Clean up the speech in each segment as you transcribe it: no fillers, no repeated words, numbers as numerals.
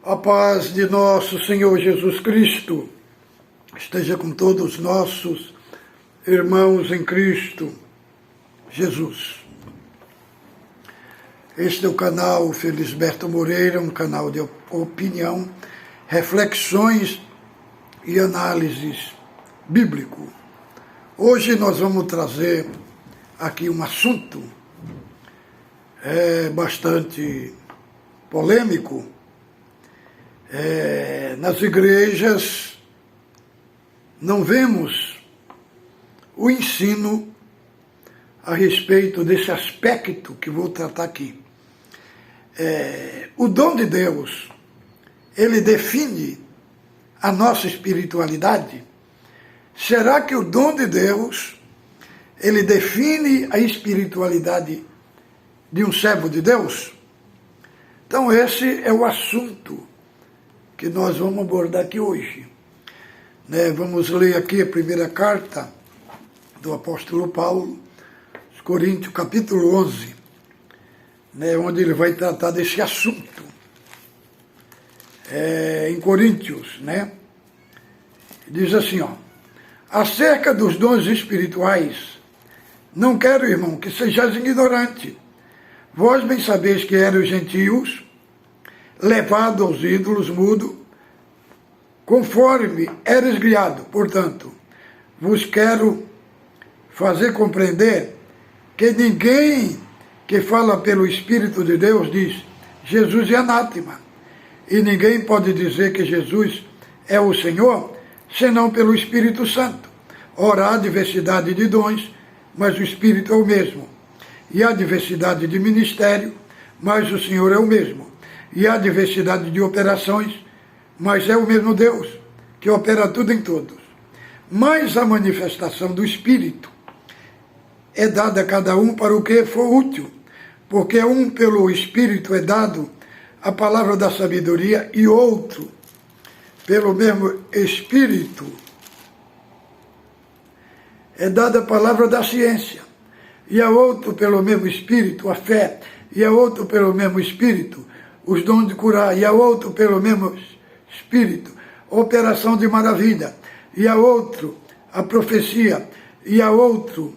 A paz de nosso Senhor Jesus Cristo esteja com todos os nossos irmãos em Cristo Jesus. Este é o canal Felisberto Moreira, um canal de opinião, reflexões e análises bíblico. Hoje nós vamos trazer aqui um assunto bastante polêmico. Nas igrejas não vemos o ensino a respeito desse aspecto que vou tratar aqui. O dom de Deus, ele define a nossa espiritualidade? Será que o dom de Deus, ele define a espiritualidade de um servo de Deus? Então esse é o assunto que nós vamos abordar aqui hoje. Vamos ler aqui a primeira carta do apóstolo Paulo, aos Coríntios, capítulo 11, onde ele vai tratar desse assunto. Em Coríntios, diz assim, acerca dos dons espirituais, não quero, irmão, que sejais ignorante. Vós bem sabeis que eram os gentios, levado aos ídolos mudo, conforme eres guiado. Portanto, vos quero fazer compreender que ninguém que fala pelo Espírito de Deus diz Jesus é anátema, e ninguém pode dizer que Jesus é o Senhor, senão pelo Espírito Santo. Ora, há diversidade de dons, mas o Espírito é o mesmo. E há diversidade de ministério, mas o Senhor é o mesmo. E há diversidade de operações, mas é o mesmo Deus, que opera tudo em todos. Mas a manifestação do Espírito é dada a cada um para o que for útil, porque um pelo Espírito é dado a palavra da sabedoria e outro pelo mesmo Espírito é dada a palavra da ciência, e a outro pelo mesmo Espírito a fé, e a outro pelo mesmo Espírito os dons de curar, e a outro pelo mesmo Espírito a operação de maravilha, e a outro a profecia, e a outro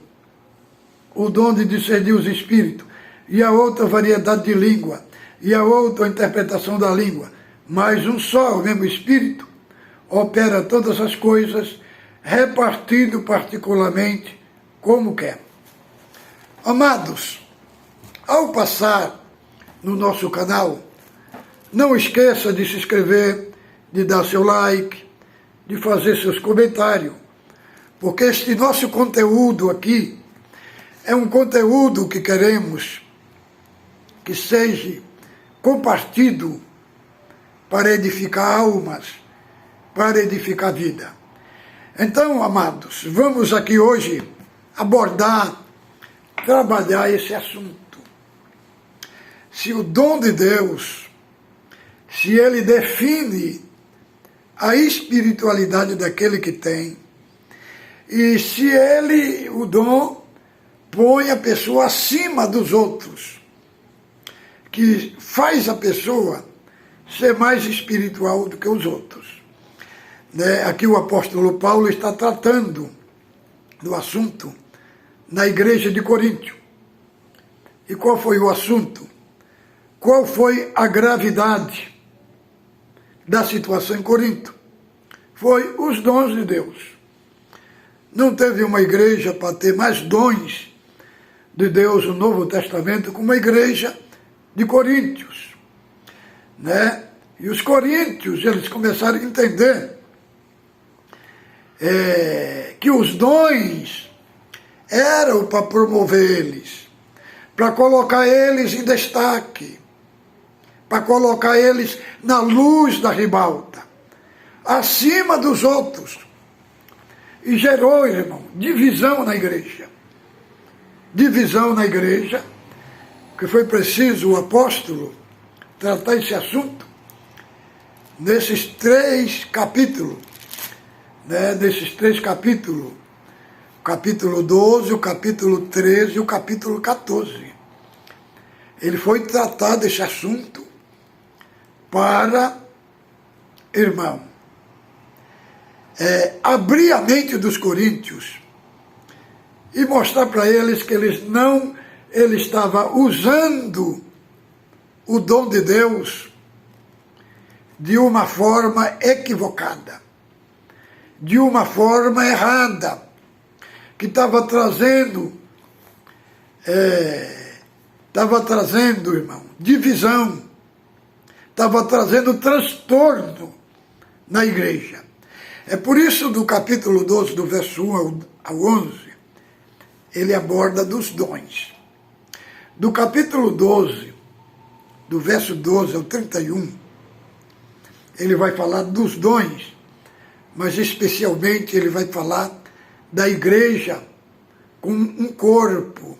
o dom de discernir os espíritos, e a outra variedade de língua, e a outra a interpretação da língua. Mas um só, o mesmo Espírito, opera todas as coisas, repartindo particularmente como quer. Amados, ao passar no nosso canal, não esqueça de se inscrever, de dar seu like, de fazer seus comentários, porque este nosso conteúdo aqui é um conteúdo que queremos que seja compartido para edificar almas, para edificar a vida. Então, amados, vamos aqui hoje abordar, trabalhar esse assunto. Se o dom de Deus, se ele define a espiritualidade daquele que tem, e se ele, o dom, põe a pessoa acima dos outros, que faz a pessoa ser mais espiritual do que os outros. Aqui o apóstolo Paulo está tratando do assunto na igreja de Coríntio. E qual foi o assunto? Qual foi a gravidade da situação em Corinto? Foi os dons de Deus. Não teve uma igreja para ter mais dons de Deus no Novo Testamento como a igreja de Coríntios. E os coríntios, eles começaram a entender que os dons eram para promover eles, para colocar eles em destaque, para colocar eles na luz da ribalta, acima dos outros. E gerou, irmão, divisão na igreja. Divisão na igreja, que foi preciso o apóstolo tratar esse assunto nesses 3 capítulos, nesses 3 capítulos, o capítulo 12, o capítulo 13 e o capítulo 14. Ele foi tratar desse assunto para irmão, abrir a mente dos coríntios e mostrar para eles que ele estava usando o dom de Deus de uma forma equivocada, de uma forma errada, que estava trazendo, irmão, divisão, estava trazendo transtorno na igreja. É por isso, do capítulo 12, do verso 1 ao 11, ele aborda dos dons. Do capítulo 12, do verso 12 ao 31, ele vai falar dos dons, mas especialmente ele vai falar da igreja como um corpo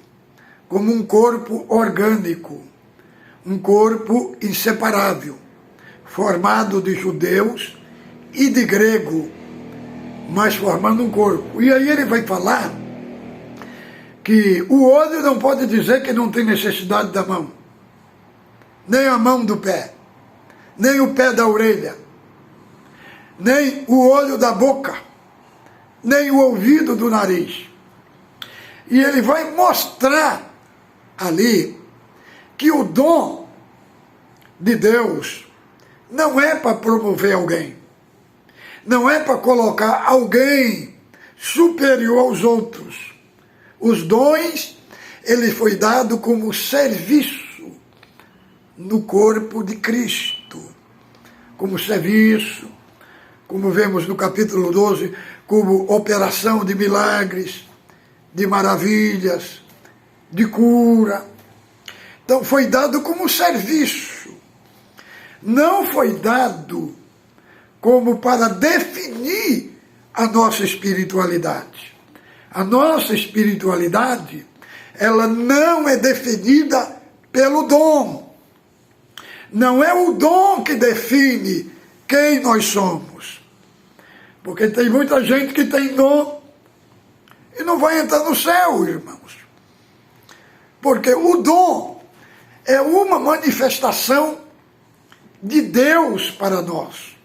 orgânico, um corpo inseparável, formado de judeus e de grego, mas formando um corpo. E aí ele vai falar que o olho não pode dizer que não tem necessidade da mão, nem a mão do pé, nem o pé da orelha, nem o olho da boca, nem o ouvido do nariz. E ele vai mostrar ali que o dom de Deus não é para promover alguém, não é para colocar alguém superior aos outros. Os dons, ele foi dado como serviço no corpo de Cristo, como serviço, como vemos no capítulo 12, como operação de milagres, de maravilhas, de cura. Então foi dado como serviço, não foi dado como para definir a nossa espiritualidade. A nossa espiritualidade, ela não é definida pelo dom. Não é o dom que define quem nós somos. Porque tem muita gente que tem dom e não vai entrar no céu, irmãos. Porque o dom é uma manifestação de Deus para nós,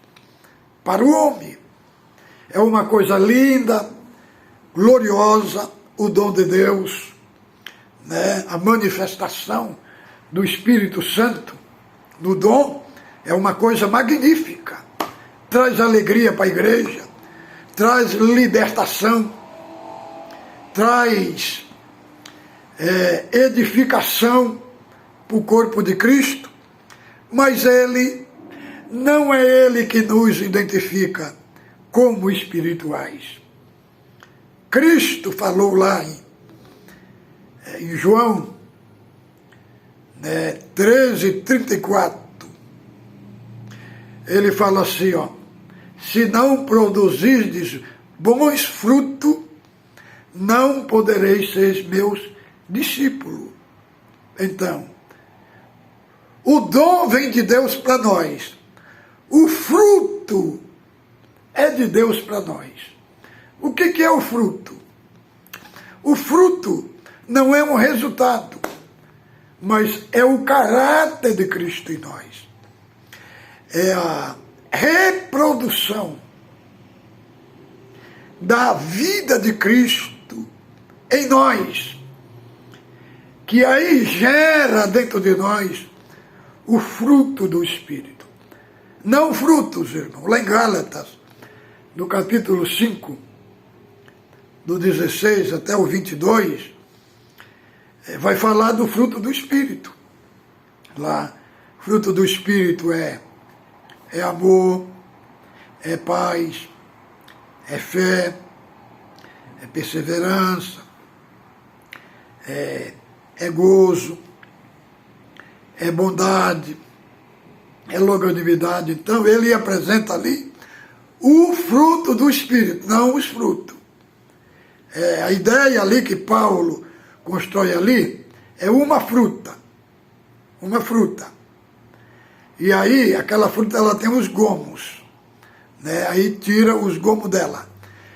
para o homem. É uma coisa linda, gloriosa, o dom de Deus, né? A manifestação do Espírito Santo no dom é uma coisa magnífica. Traz alegria para a igreja, traz libertação, traz edificação para o corpo de Cristo, mas não é ele que nos identifica como espirituais. Cristo falou lá em João 13:34, ele fala assim, ó: se não produzirdes bons frutos, não podereis ser meus discípulos. Então, o dom vem de Deus para nós, o fruto é de Deus para nós. O que é o fruto? O fruto não é um resultado, mas é o caráter de Cristo em nós. É a reprodução da vida de Cristo em nós, que aí gera dentro de nós o fruto do Espírito. Não frutos, irmão. Lá em Gálatas, no capítulo 5, do 16 até o 22, vai falar do fruto do Espírito. Lá, fruto do Espírito é amor, é paz, é fé, é perseverança, é gozo, é bondade, é longanimidade. Então ele apresenta ali o fruto do Espírito, não os frutos. A ideia ali que Paulo constrói ali é uma fruta. Uma fruta. E aí, aquela fruta, ela tem os gomos, né? Aí tira os gomos dela,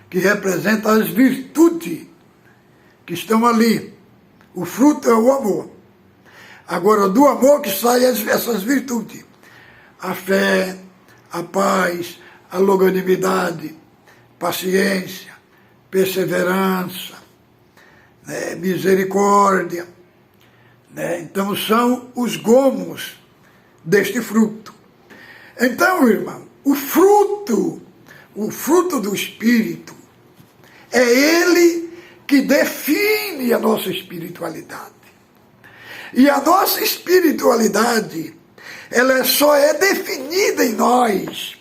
que representa as virtudes que estão ali. O fruto é o amor. Agora, do amor que saem essas virtudes: a fé, a paz, a longanimidade, paciência, perseverança, né, misericórdia. Né? Então são os gomos deste fruto. Então, irmão, o fruto do Espírito, é ele que define a nossa espiritualidade. E a nossa espiritualidade, ela só é definida em nós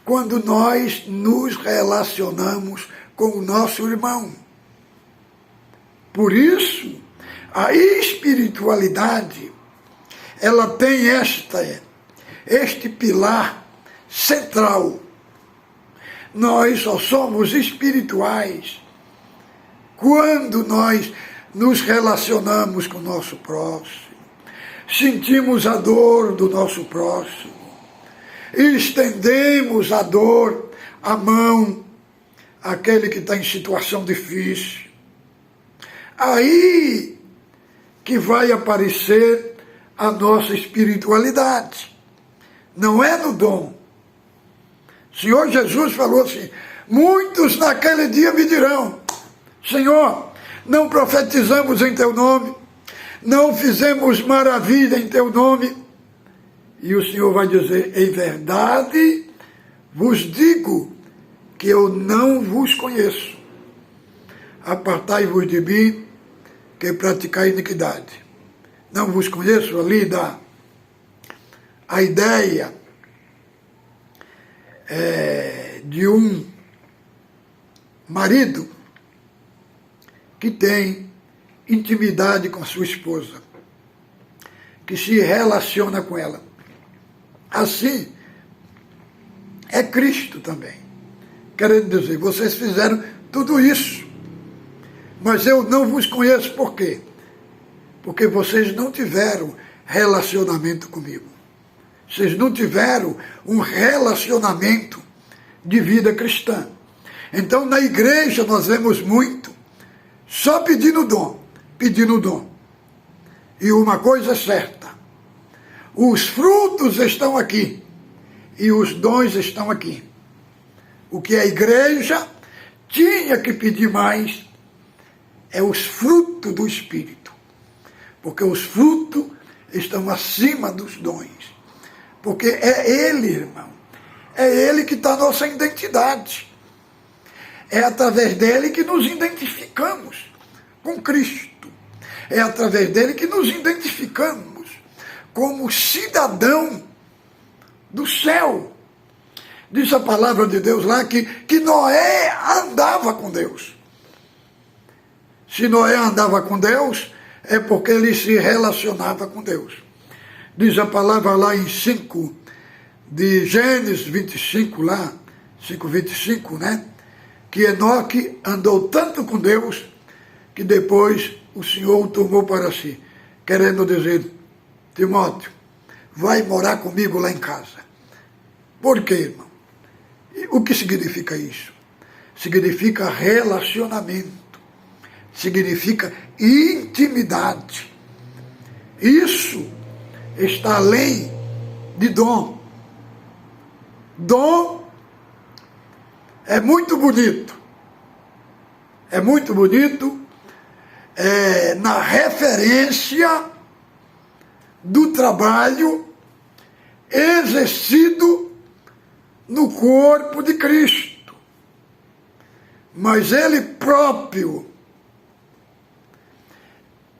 quando nós nos relacionamos com o nosso irmão. Por isso, a espiritualidade, ela tem este pilar central. Nós só somos espirituais quando nós nos relacionamos com o nosso próximo, sentimos a dor do nosso próximo, estendemos a dor, a mão, àquele que está em situação difícil. Aí que vai aparecer a nossa espiritualidade. Não é no dom. O Senhor Jesus falou assim: muitos naquele dia me dirão: Senhor, não profetizamos em teu nome, não fizemos maravilha em teu nome. E o Senhor vai dizer: em verdade vos digo que eu não vos conheço. Apartai-vos de mim, que praticai iniquidade. Não vos conheço, ali dá a ideia de um marido que tem intimidade com a sua esposa, que se relaciona com ela. Assim, é Cristo também. Querendo dizer, vocês fizeram tudo isso, mas eu não vos conheço. Por quê? Porque vocês não tiveram relacionamento comigo. Vocês não tiveram um relacionamento de vida cristã. Então, na igreja, nós vemos muito só pedindo dom, pedindo dom. E uma coisa é certa: os frutos estão aqui e os dons estão aqui. O que a igreja tinha que pedir mais é os frutos do Espírito, porque os frutos estão acima dos dons. Porque é ele, irmão, é ele que está a nossa identidade. É através dele que nos identificamos com Cristo. É através dele que nos identificamos como cidadão do céu. Diz a palavra de Deus lá que Noé andava com Deus. Se Noé andava com Deus, é porque ele se relacionava com Deus. Diz a palavra lá em 5 de Gênesis 25, lá, 5:25, né? Que Enoque andou tanto com Deus que depois o Senhor o tomou para si, querendo dizer: Timóteo, vai morar comigo lá em casa. Por quê, irmão? E o que significa isso? Significa relacionamento, significa intimidade. Isso está além de dom. Dom é muito bonito. É muito bonito na referência do trabalho exercido no corpo de Cristo. Mas ele próprio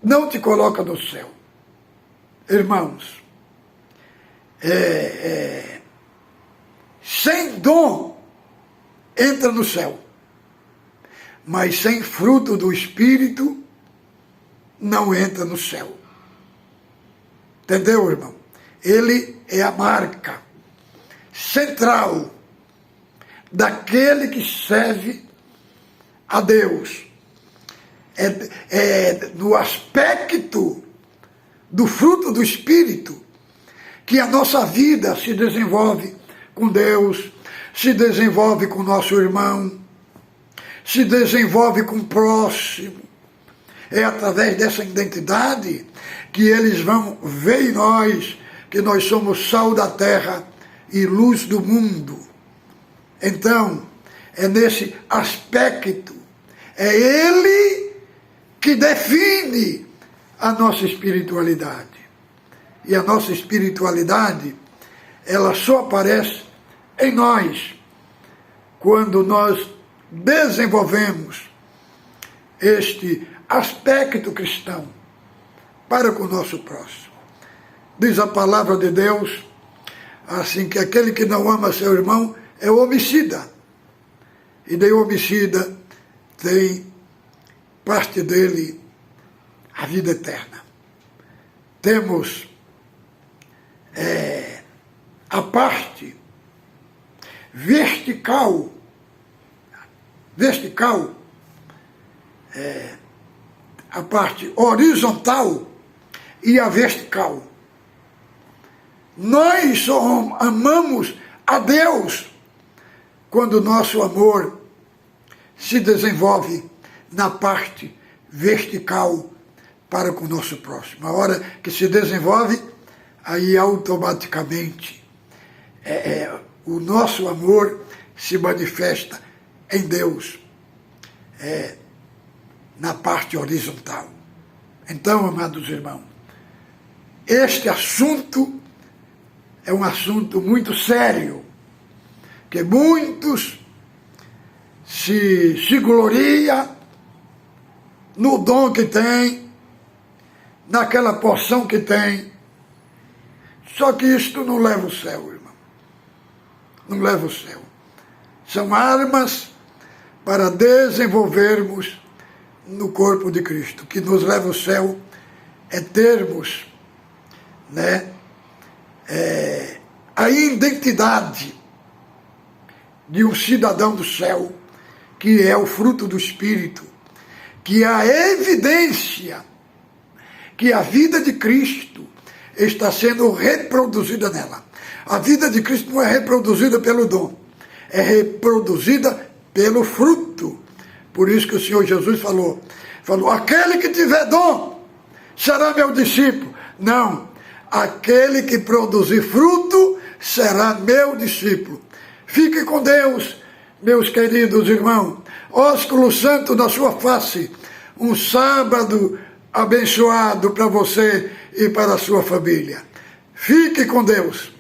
não te coloca no céu. Irmãos, sem dom entra no céu, mas sem fruto do Espírito não entra no céu. Entendeu, irmão? Ele é a marca central daquele que serve a Deus. No aspecto do fruto do Espírito que a nossa vida se desenvolve com Deus, se desenvolve com o nosso irmão, se desenvolve com o próximo. É através dessa identidade que eles vão ver em nós que nós somos sal da terra e luz do mundo. Então, é nesse aspecto, é Ele que define a nossa espiritualidade. E a nossa espiritualidade, ela só aparece em nós quando nós desenvolvemos este aspecto cristão para com o nosso próximo. Diz a palavra de Deus, assim, que aquele que não ama seu irmão é homicida. E de homicida tem parte dele a vida eterna. Temos a parte vertical, a parte horizontal e a vertical. Nós só amamos a Deus quando o nosso amor se desenvolve na parte vertical para com o nosso próximo. A hora que se desenvolve, aí automaticamente o nosso amor se manifesta em Deus, na parte horizontal. Então, amados irmãos, este assunto é um assunto muito sério, que muitos se gloria no dom que tem, naquela porção que tem, só que isto não leva o céu, irmão. Não leva o céu. São armas para desenvolvermos no corpo de Cristo. O que nos leva ao céu é termos, a identidade de um cidadão do céu, que é o fruto do Espírito, que é a evidência que a vida de Cristo está sendo reproduzida nela. A vida de Cristo não é reproduzida pelo dom, é reproduzida pelo fruto. Por isso que o Senhor Jesus falou, aquele que tiver dom será meu discípulo. Não, aquele que produzir fruto será meu discípulo. Fique com Deus, meus queridos irmãos. Ósculo santo na sua face. Um sábado abençoado para você e para a sua família. Fique com Deus.